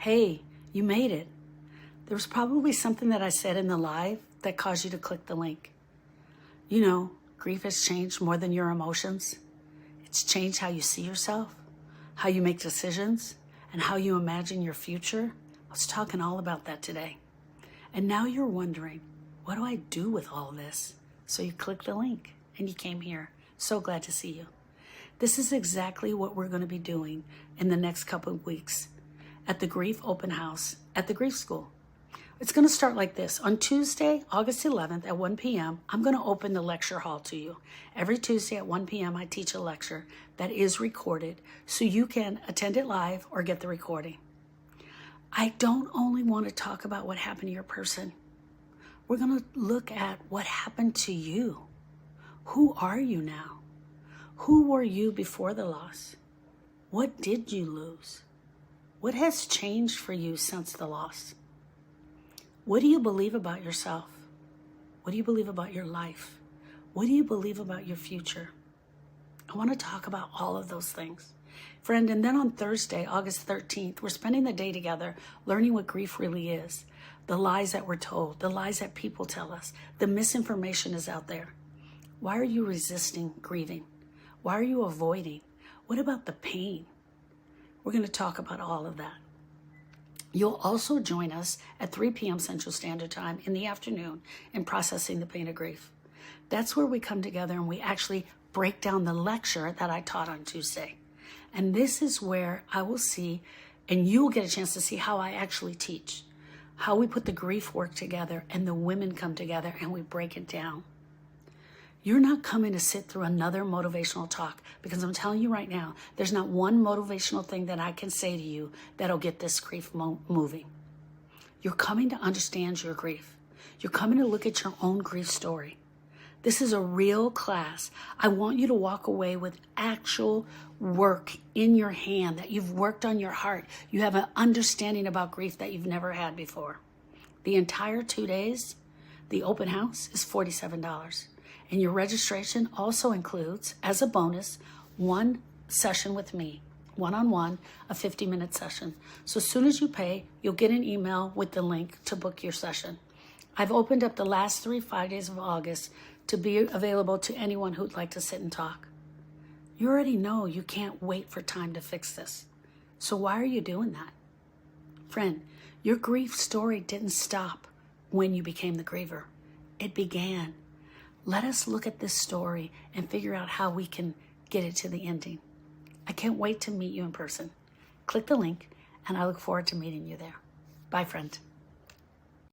Hey, you made it. There was probably something that I said in the live that caused you to click the link. You know, grief has changed more than your emotions. It's changed how you see yourself, how you make decisions, and how you imagine your future. I was talking all about that today. And now you're wondering, what do I do with all this? So you click the link and you came here. So glad to see you. This is exactly what we're going to be doing in the next couple of weeks at the Grief Open House at the Grief School. It's going to start like this. On Tuesday, August 11th at 1 p.m., I'm going to open the lecture hall to you. Every Tuesday at 1 p.m., I teach a lecture that is recorded so you can attend it live or get the recording. I don't only want to talk about what happened to your person. We're going to look at what happened to you. Who are you now? Who were you before the loss? What did you lose? What has changed for you since the loss? What do you believe about yourself? What do you believe about your life? What do you believe about your future? I want to talk about all of those things. Friend, and then on Thursday, August 13th, we're spending the day together learning what grief really is. The lies that we're told, the lies that people tell us, the misinformation is out there. Why are you resisting grieving? Why are you avoiding? What about the pain? We're going to talk about all of that. You'll also join us at 3 p.m. Central Standard Time in the afternoon in Processing the Pain of Grief. That's where we come together and we actually break down the lecture that I taught on Tuesday. And this is where I will see, and you will get a chance to see how I actually teach, how we put the grief work together and the women come together and we break it down. You're not coming to sit through another motivational talk because I'm telling you right now, there's not one motivational thing that I can say to you that'll get this grief moving. You're coming to understand your grief. You're coming to look at your own grief story. This is a real class. I want you to walk away with actual work in your hand, that you've worked on your heart. You have an understanding about grief that you've never had before. The entire 2 days, the open house is $47. And your registration also includes, as a bonus, one session with me, one-on-one, a 50-minute session. So as soon as you pay, you'll get an email with the link to book your session. I've opened up the last 5 days of August to be available to anyone who'd like to sit and talk. You already know you can't wait for time to fix this. So why are you doing that? Friend, your grief story didn't stop when you became the griever. It began. Let us look at this story and figure out how we can get it to the ending. I can't wait to meet you in person. Click the link, and I look forward to meeting you there. Bye, friend.